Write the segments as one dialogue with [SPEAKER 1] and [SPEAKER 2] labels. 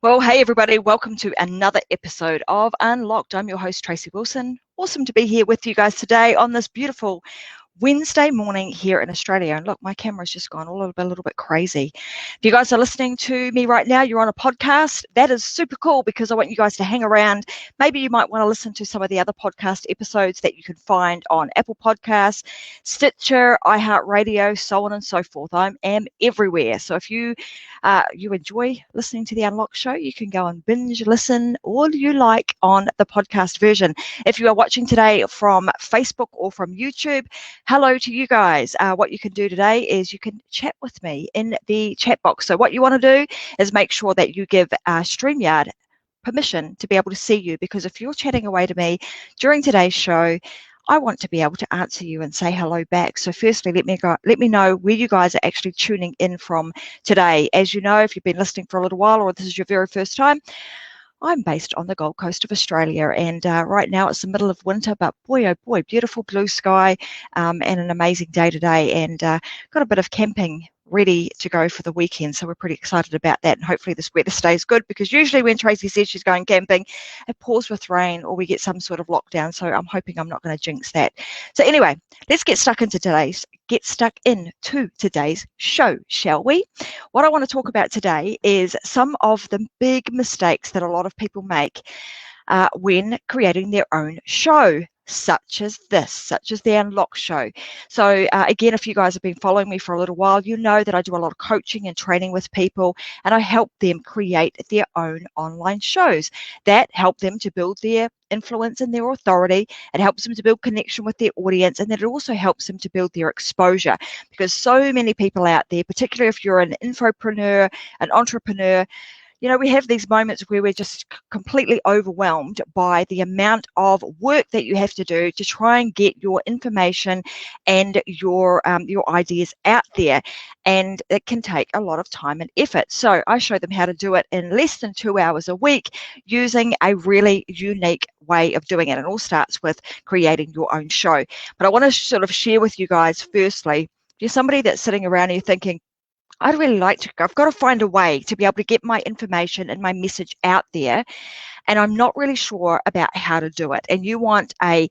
[SPEAKER 1] Well, hey everybody, welcome to another episode of Unlocked. I'm your host, Tracy Wilson. Awesome to be here with you guys today on this beautiful Wednesday morning here in Australia. And look, my camera's just gone a little bit crazy. If you guys are listening to me right now, you're on a podcast. That is super cool because I want you guys to hang around. Maybe you might want to listen to some of the other podcast episodes that you can find on Apple Podcasts, Stitcher, iHeartRadio, so on and so forth. I am everywhere. So if you enjoy listening to the Unlocked show, you can go and binge listen all you like on the podcast version. If you are watching today from Facebook or from YouTube, hello to you guys. What you can do today is you can chat with me in the chat box. So what you want to do is make sure that you give StreamYard permission to be able to see you, because if you're chatting away to me during today's show, I want to be able to answer you and say hello back. So firstly, let me know where you guys are actually tuning in from today. As you know, if you've been listening for a little while or this is your very first time, I'm based on the Gold Coast of Australia, and right now it's the middle of winter, but boy, oh boy, beautiful blue sky and an amazing day today, and got a bit of camping ready to go for the weekend, so we're pretty excited about that, and hopefully this weather stays good, because usually when Tracy says she's going camping, it pours with rain or we get some sort of lockdown, so I'm hoping I'm not going to jinx that. So anyway, let's get stuck into today's show, shall we? What I want to talk about today is some of the big mistakes that a lot of people make when creating their own show, such as the Unlocked show. So again, if you guys have been following me for a little while, you know that I do a lot of coaching and training with people, and I help them create their own online shows that help them to build their influence and their authority. It helps them to build connection with their audience, and then it also helps them to build their exposure, because so many people out there, particularly if you're an infopreneur, an entrepreneur, you know, we have these moments where we're just completely overwhelmed by the amount of work that you have to do to try and get your information and your ideas out there, and it can take a lot of time and effort. So I show them how to do it in less than 2 hours a week using a really unique way of doing it. It all starts with creating your own show. But I want to sort of share with you guys, firstly, if you're somebody that's sitting around here thinking, I'd really like to, I've got to find a way to be able to get my information and my message out there, and I'm not really sure about how to do it. And you want a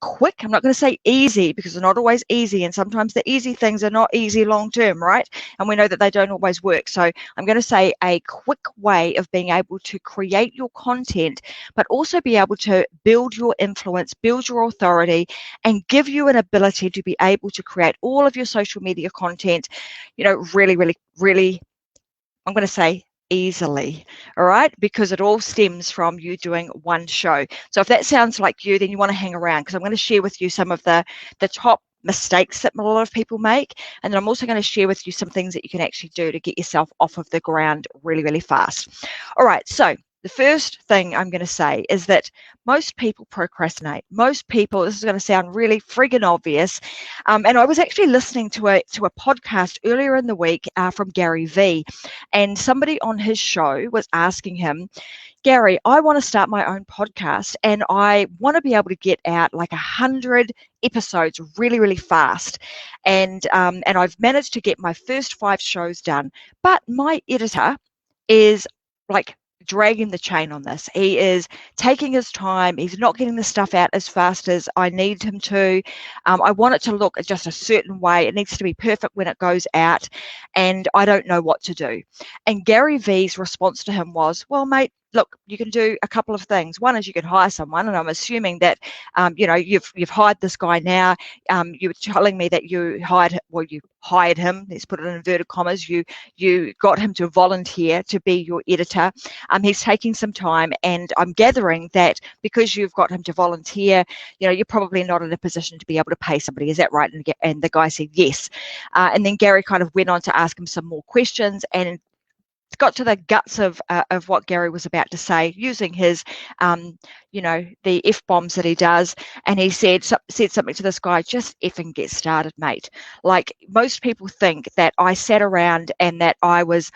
[SPEAKER 1] quick, I'm not going to say easy, because they're not always easy, and sometimes the easy things are not easy long term, right? And we know that they don't always work. So I'm going to say a quick way of being able to create your content, but also be able to build your influence, build your authority, and give you an ability to be able to create all of your social media content, you know, really, I'm going to say easily, all right, because it all stems from you doing one show. So if that sounds like you, then you want to hang around, because I'm going to share with you some of the top mistakes that a lot of people make, and then I'm also going to share with you some things that you can actually do to get yourself off of the ground really fast. All right, so the first thing I'm going to say is that most people procrastinate. Most people, this is going to sound really friggin' obvious, and I was actually listening to a podcast earlier in the week from Gary Vee, and somebody on his show was asking him, Gary, I want to start my own podcast, and I want to be able to get out like 100 episodes really fast, and I've managed to get my first 5 shows done, but my editor is like dragging the chain on this. He is taking his time. He's not getting the stuff out as fast as I need him to. I want it to look just a certain way. It needs to be perfect when it goes out, and I don't know what to do. And Gary Vee's response to him was, well, mate, look, you can do a couple of things. One is you can hire someone, and I'm assuming that, you know, you've hired this guy now. You were telling me that you hired him. Let's put it in inverted commas. You got him to volunteer to be your editor. He's taking some time, and I'm gathering that because you've got him to volunteer, you know, you're probably not in a position to be able to pay somebody. Is that right? And the guy said yes. And then Gary kind of went on to ask him some more questions, and got to the guts of what Gary was about to say, using his, you know, the F-bombs that he does. And he said something to this guy, just effing get started, mate. Like, most people think that I sat around and that I was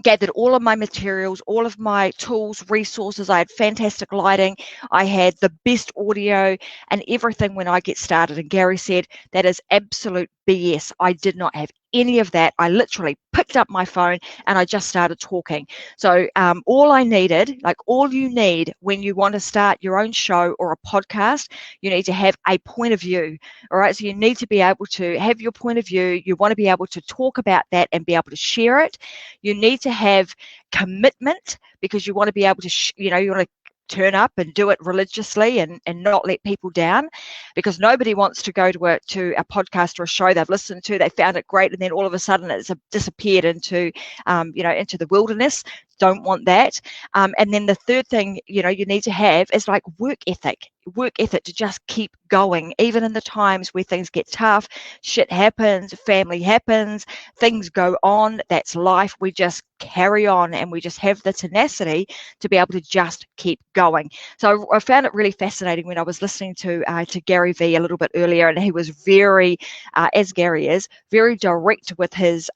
[SPEAKER 1] gathered all of my materials, all of my tools, resources. I had fantastic lighting. I had the best audio and everything when I get started. And Gary said, that is absolute BS. I did not have any of that. I literally picked up my phone and I just started talking. So all I needed, like all you need when you want to start your own show or a podcast, you need to have a point of view. All right. So you need to be able to have your point of view. You want to be able to talk about that and be able to share it. You need to have commitment, because you want to be able to, you want to turn up and do it religiously and not let people down, because nobody wants to go to a podcast or a show they've listened to, they found it great, and then all of a sudden it's disappeared into into the wilderness. Don't want that. And then the third thing you need to have is like work ethic to just keep going, even in the times where things get tough, shit happens, family happens, things go on. That's life. We just carry on, and we just have the tenacity to be able to just keep going. So I found it really fascinating when I was listening to Gary Vee a little bit earlier, and he was very, as Gary is, very direct with his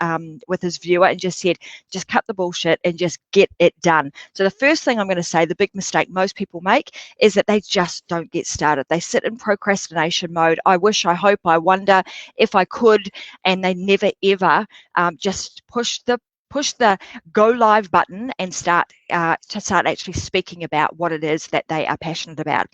[SPEAKER 1] viewer, and just said, just cut the bullshit and just get it done. So the first thing I'm going to say, the big mistake most people make, is that they just don't get started. They sit in procrastination mode. I wish, I hope, I wonder if I could, and they never ever just push the go live button and start actually speaking about what it is that they are passionate about.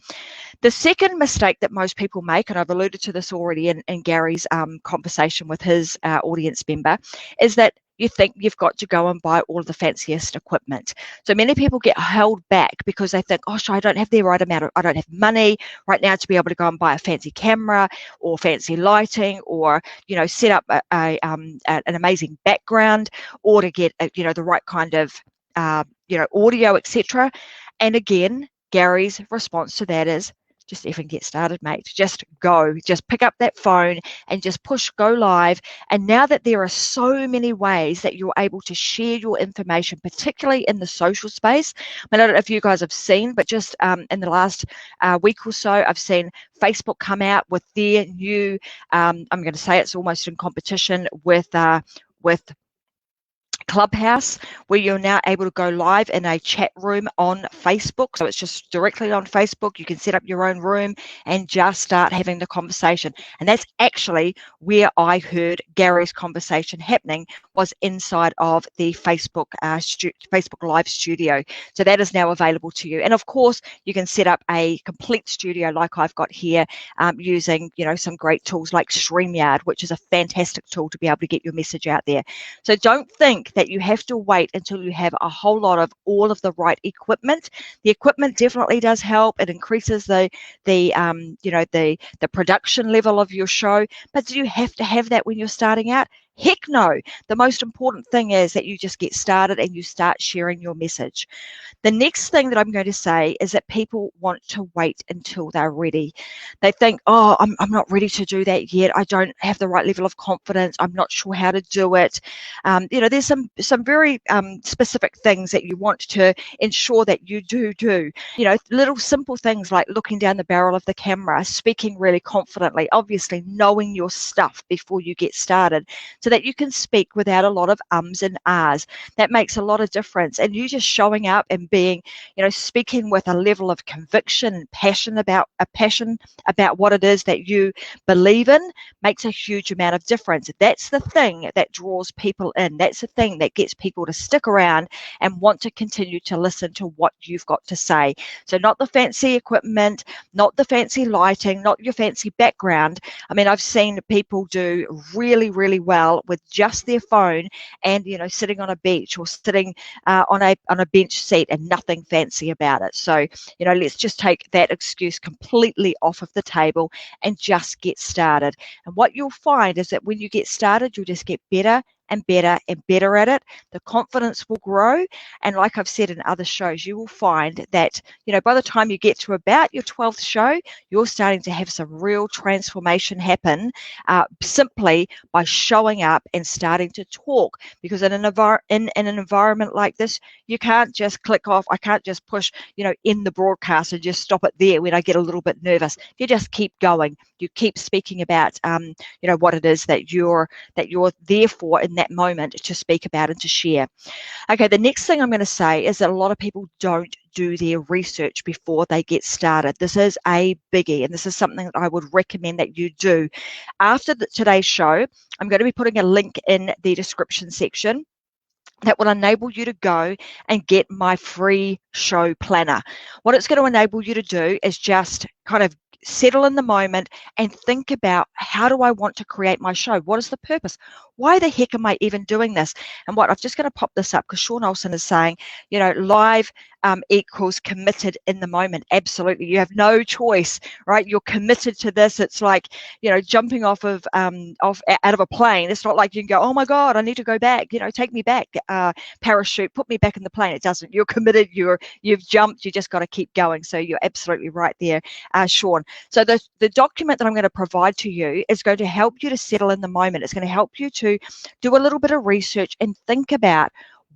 [SPEAKER 1] The second mistake that most people make, and I've alluded to this already in Gary's conversation with his audience member, is that you think you've got to go and buy all of the fanciest equipment. So many people get held back because they think, oh, I don't have the right amount of, I don't have money right now to be able to go and buy a fancy camera or fancy lighting, or set up an amazing background, or to get the right kind of audio, etc. And again, Gary's response to that is, just even get started, mate. Just go. Just pick up that phone and just push go live. And now that there are so many ways that you're able to share your information, particularly in the social space. I don't know if you guys have seen, but just in the last week or so, I've seen Facebook come out with their new, I'm going to say it's almost in competition with Clubhouse, where you're now able to go live in a chat room on Facebook. So it's just directly on Facebook. You can set up your own room and just start having the conversation. And that's actually where I heard Gary's conversation happening, was inside of the Facebook Facebook Live studio. So that is now available to you. And of course, you can set up a complete studio like I've got here, using some great tools like StreamYard, which is a fantastic tool to be able to get your message out there. So don't think that you have to wait until you have a whole lot of all of the right equipment. The equipment definitely does help. It increases the production level of your show. But do you have to have that when you're starting out? Heck no. The most important thing is that you just get started and you start sharing your message. The next thing that I'm going to say is that people want to wait until they're ready. They think, oh, I'm not ready to do that yet. I don't have the right level of confidence. I'm not sure how to do it. There's some very specific things that you want to ensure that you do. Little simple things like looking down the barrel of the camera, speaking really confidently, obviously knowing your stuff before you get started, so that you can speak without a lot of ums and ahs. That makes a lot of difference. And you just showing up and being, speaking with a level of conviction and passion about what it is that you believe in, makes a huge amount of difference. That's the thing that draws people in. That's the thing that gets people to stick around and want to continue to listen to what you've got to say. So not the fancy equipment, not the fancy lighting, not your fancy background. I mean, I've seen people do really, really well with just their phone and, sitting on a beach or sitting on a bench seat and nothing fancy about it. So, let's just take that excuse completely off of the table and just get started. And what you'll find is that when you get started, you'll just get better and better and better at it. The confidence will grow. And like I've said in other shows, you will find that, by the time you get to about your 12th show, you're starting to have some real transformation happen, simply by showing up and starting to talk. Because in an environment like this, you can't just click off. I can't just push, in the broadcast and just stop it there when I get a little bit nervous. You just keep going. You keep speaking about, what it is that you're there for in that moment to speak about and to share. Okay, the next thing I'm going to say is that a lot of people don't do their research before they get started. This is a biggie, and this is something that I would recommend that you do. After today's show, I'm going to be putting a link in the description section that will enable you to go and get my free show planner. What it's going to enable you to do is just kind of settle in the moment and think about, how do I want to create my show? What is the purpose? Why the heck am I even doing this? And what I'm just going to pop this up because Sean Olsen is saying, live equals committed in the moment. Absolutely. You have no choice, right? You're committed to this. It's like, jumping off out of a plane. It's not like you can go, oh my God, I need to go back, take me back, parachute, put me back in the plane. It doesn't. You're committed. You've jumped. You just got to keep going. So you're absolutely right there, Sean. So the document that I'm going to provide to you is going to help you to settle in the moment. It's going to help you to do a little bit of research and think about,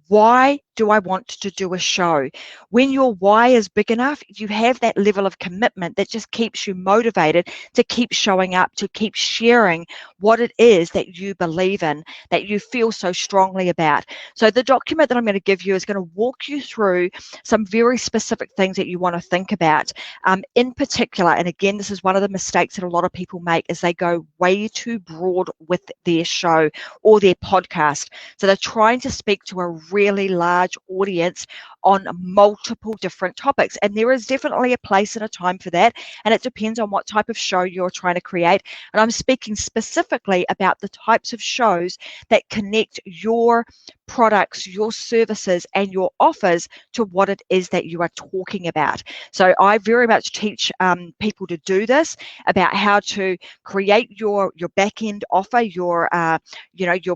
[SPEAKER 1] why do I want to do a show? When your why is big enough, you have that level of commitment that just keeps you motivated to keep showing up, to keep sharing what it is that you believe in, that you feel so strongly about. So the document that I'm going to give you is going to walk you through some very specific things that you want to think about. In particular, and again, this is one of the mistakes that a lot of people make, is they go way too broad with their show or their podcast. So they're trying to speak to a really large audience on multiple different topics, and there is definitely a place and a time for that, and it depends on what type of show you're trying to create. And I'm speaking specifically about the types of shows that connect your products, your services, and your offers to what it is that you are talking about. So I very much teach people to do this, about how to create your back end offer, your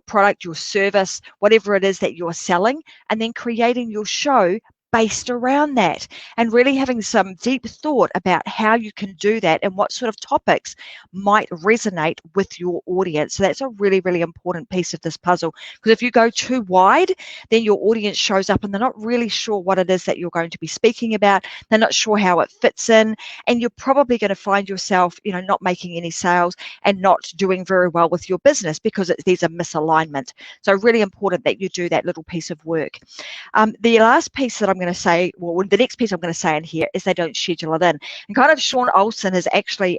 [SPEAKER 1] product, your service, whatever it is that you're selling, and then creating your show based around that, and really having some deep thought about how you can do that and what sort of topics might resonate with your audience. So that's a really, really important piece of this puzzle, because if you go too wide, then your audience shows up and they're not really sure what it is that you're going to be speaking about. They're not sure how it fits in, and you're probably going to find yourself, not making any sales and not doing very well with your business because there's a misalignment. So really important that you do that little piece of work. The last piece that I'm going to say, well, the next piece I'm going to say in here is they don't schedule it in. And kind of Sean Olsen has actually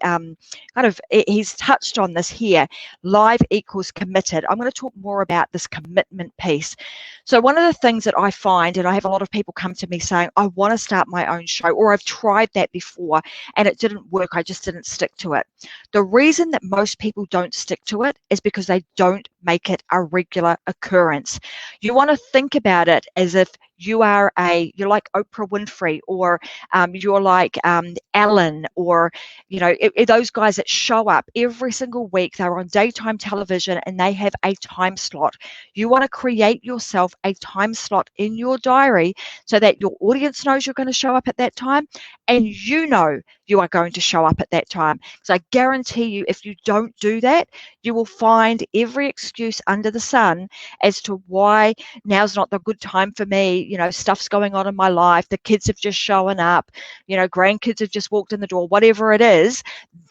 [SPEAKER 1] he's touched on this here. Live equals committed. I'm going to talk more about this commitment piece. So one of the things that I find, and I have a lot of people come to me saying, I want to start my own show, or I've tried that before and it didn't work. I just didn't stick to it. The reason that most people don't stick to it is because they don't make it a regular occurrence. You want to think about it as if you're like Oprah Winfrey, or you're like Ellen, or those guys that show up every single week. They're on daytime television and they have a time slot. You want to create yourself a time slot in your diary so that your audience knows you're going to show up at that time, and you know you are going to show up at that time. So I guarantee you, if you don't do that, you will find every excuse under the sun as to why now's not the good time for me. Stuff's going on in my life. The kids have just shown up. Grandkids have just walked in the door. Whatever it is,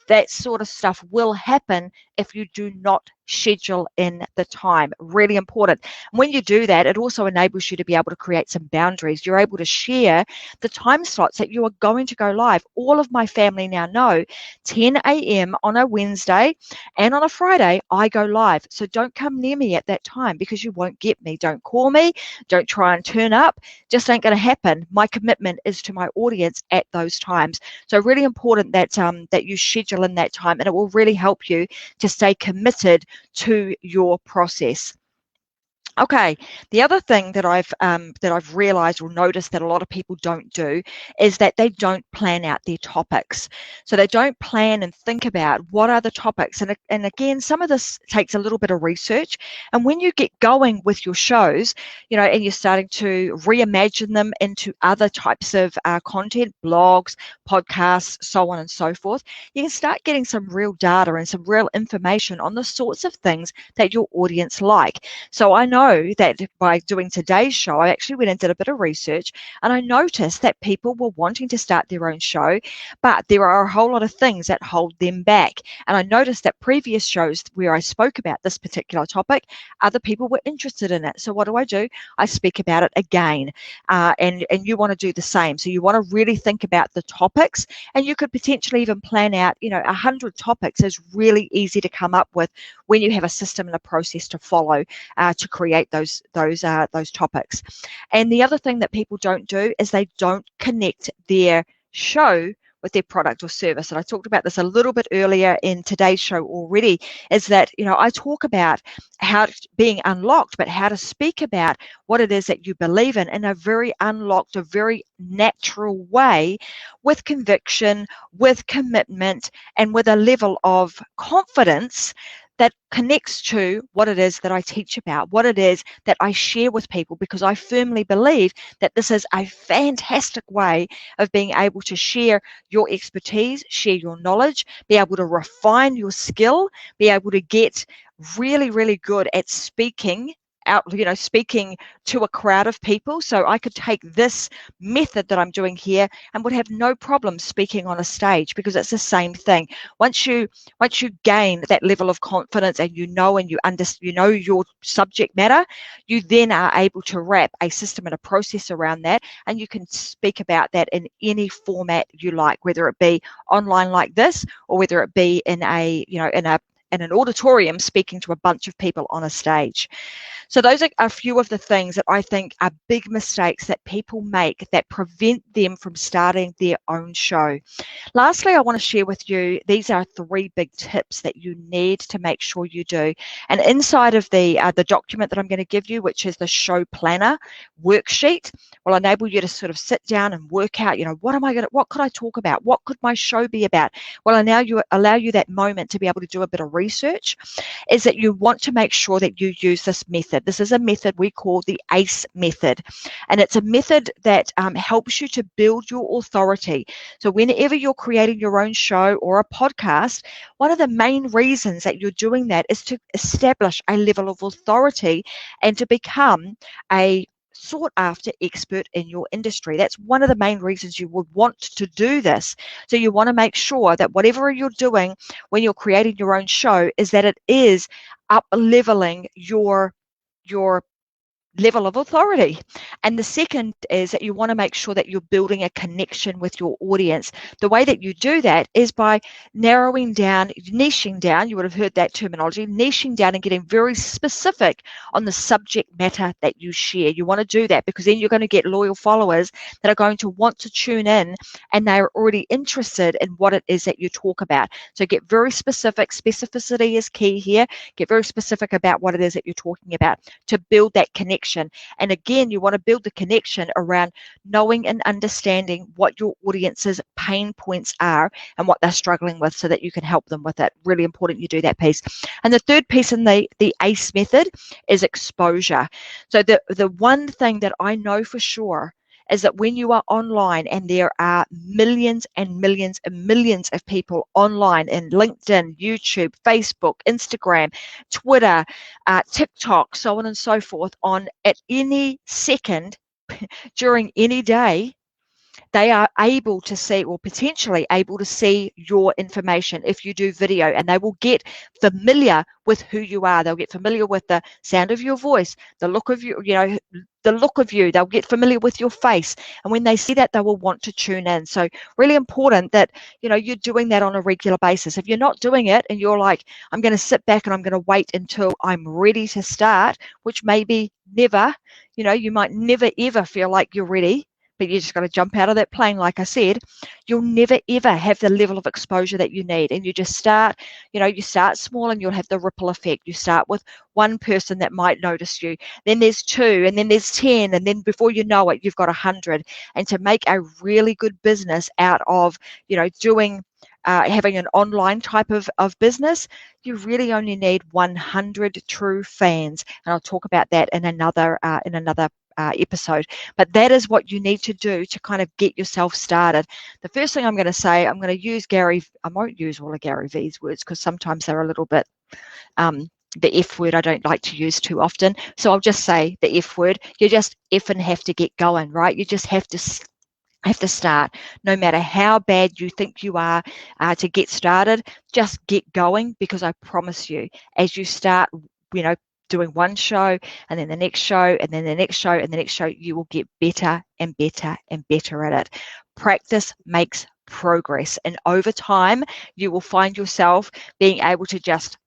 [SPEAKER 1] that sort of stuff will happen if you do not schedule in the time. Really important. And when you do that, it also enables you to be able to create some boundaries. You're able to share the time slots that you are going to go live. All of my family now know 10 a.m. on a Wednesday and on a Friday, I go live. So don't come near me at that time because you won't get me. Don't call me. Don't try and turn up. Just ain't going to happen. My commitment is to my audience at those times. So really important that that you schedule in that time, and it will really help you to stay committed to your process. Okay, the other thing that I've realized or noticed that a lot of people don't do is that they don't plan out their topics. So they don't plan and think about what are the topics. And again, some of this takes a little bit of research. And when you get going with your shows, and you're starting to reimagine them into other types of content, blogs, podcasts, so on and so forth, you can start getting some real data and some real information on the sorts of things that your audience like. So I know know that by doing today's show, I actually went and did a bit of research, and I noticed that people were wanting to start their own show, but there are a whole lot of things that hold them back. And I noticed that previous shows where I spoke about this particular topic, other people were interested in it. So what do? I speak about it again, and you want to do the same. So you want to really think about the topics, and you could potentially even plan out, 100 topics is really easy to come up with when you have a system and a process to follow to create those topics. And the other thing that people don't do is they don't connect their show with their product or service. And I talked about this a little bit earlier in today's show already, is that, I talk about how being unlocked, but how to speak about what it is that you believe in a very unlocked, a very natural way, with conviction, with commitment, and with a level of confidence that connects to what it is that I teach about, what it is that I share with people, because I firmly believe that this is a fantastic way of being able to share your expertise, share your knowledge, be able to refine your skill, be able to get really, really good at speaking out, speaking to a crowd of people. So I could take this method that I'm doing here and would have no problem speaking on a stage, because it's the same thing. Once you gain that level of confidence, and you know your subject matter, you then are able to wrap a system and a process around that, and you can speak about that in any format you like, whether it be online like this, or whether it be in an auditorium speaking to a bunch of people on a stage. So those are a few of the things that I think are big mistakes that people make that prevent them from starting their own show. Lastly, I want to share with you, these are 3 big tips that you need to make sure you do. And inside of the document that I'm going to give you, which is the show planner worksheet, will enable you to sort of sit down and work out, what could I talk about? What could my show be about? Well, allow you that moment to be able to do a bit of research, is that you want to make sure that you use this method. This is a method we call the ACE method, and it's a method that helps you to build your authority. So whenever you're creating your own show or a podcast, one of the main reasons that you're doing that is to establish a level of authority and to become a sought after expert in your industry. That's one of the main reasons you would want to do this. So you want to make sure that whatever you're doing when you're creating your own show is that it is up leveling your level of authority. And the second is that you want to make sure that you're building a connection with your audience. The way that you do that is by narrowing down, niching down, you would have heard that terminology, niching down and getting very specific on the subject matter that you share. You want to do that because then you're going to get loyal followers that are going to want to tune in, and they're already interested in what it is that you talk about. So get very specific. Specificity is key here. Get very specific about what it is that you're talking about to build that connection. And again, you want to build the connection around knowing and understanding what your audience's pain points are and what they're struggling with, so that you can help them with it. Really important you do that piece. And the third piece in the ACE method is exposure. So the one thing that I know for sure is that when you are online, and there are millions and millions and millions of people online in LinkedIn, YouTube, Facebook, Instagram, Twitter, TikTok, so on and so forth, on at any second during any day, they are able to see, or potentially able to see, your information if you do video, and they will get familiar with who you are. They'll get familiar with the sound of your voice, the look of you, the look of you. They'll get familiar with your face, and when they see that, they will want to tune in. So really important that you're doing that on a regular basis. If you're not doing it and you're like, I'm going to sit back and I'm going to wait until I'm ready to start, which maybe never, you might never ever feel like you're ready, but you just got to jump out of that plane. Like I said, you'll never ever have the level of exposure that you need. And you just start, you start small, and you'll have the ripple effect. You start with one person that might notice you, then there's 2, and then there's 10, and then before you know it, you've got 100. And to make a really good business out of, doing having an online type of business, you really only need 100 true fans. And I'll talk about that in another episode. But that is what you need to do to kind of get yourself started. The first thing I'm going to say, I won't use all of Gary Vee's words, because sometimes they're a little bit the F word I don't like to use too often. So I'll just say the F word. You just effing have to get going, right? You just have to start. No matter how bad you think you are to get started, just get going, because I promise you, as you start, doing one show and then the next show and then the next show and the next show, you will get better and better and better at it. Practice makes progress, and over time you will find yourself being able to just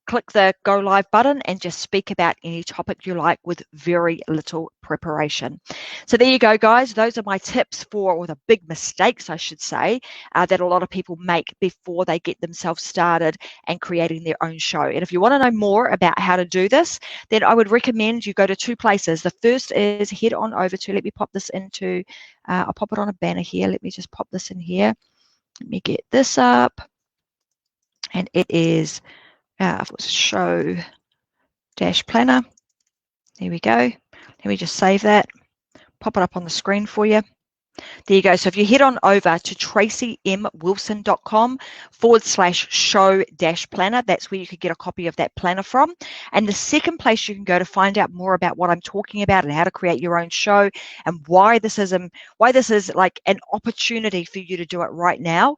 [SPEAKER 1] click the go live button and just speak about any topic you like with very little preparation. So there you go, guys. Those are my tips for, or the big mistakes, I should say, that a lot of people make before they get themselves started and creating their own show. And if you want to know more about how to do this, then I would recommend you go to two places. The first is head on over to, let me pop this into, I'll pop it on a banner here. Let me just pop this in here. Let me get this up. And it is show dash planner. There we go. Let me just save that, pop it up on the screen for you. There you go. So if you head on over to tracymwilson.com/show-planner, that's where you could get a copy of that planner from. And the second place you can go to find out more about what I'm talking about and how to create your own show, and why this is like an opportunity for you to do it right now,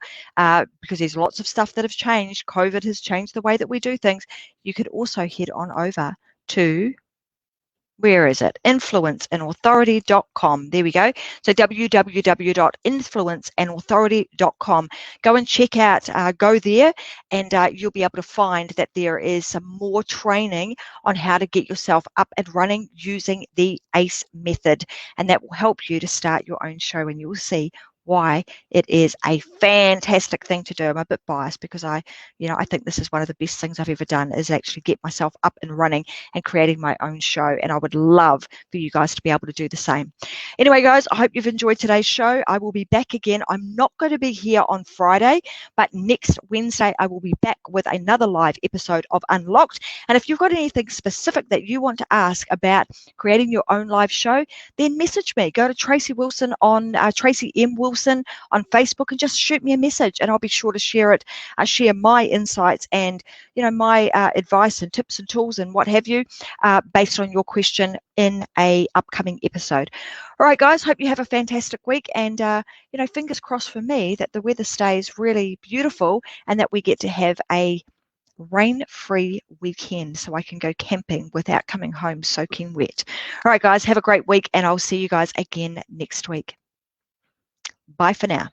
[SPEAKER 1] because there's lots of stuff that have changed. COVID has changed the way that we do things. You could also head on over to, where is it? Influenceandauthority.com. There we go. So www.influenceandauthority.com. Go and check out, go there, and you'll be able to find that there is some more training on how to get yourself up and running using the ACE method. And that will help you to start your own show, and you will see why it is a fantastic thing to do. I'm a bit biased because I think this is one of the best things I've ever done, is actually get myself up and running and creating my own show. And I would love for you guys to be able to do the same. Anyway, guys, I hope you've enjoyed today's show. I will be back again. I'm not going to be here on Friday, but next Wednesday I will be back with another live episode of Unlocked. And if you've got anything specific that you want to ask about creating your own live show, then message me. Go to Tracy Wilson on Tracy M. Wilson on Facebook and just shoot me a message, and I'll be sure to share it. I share my insights and my advice and tips and tools and what have you, based on your question in a upcoming episode. All right, guys, hope you have a fantastic week, and fingers crossed for me that the weather stays really beautiful and that we get to have a rain-free weekend so I can go camping without coming home soaking wet. All right, guys, have a great week, and I'll see you guys again next week. Bye for now.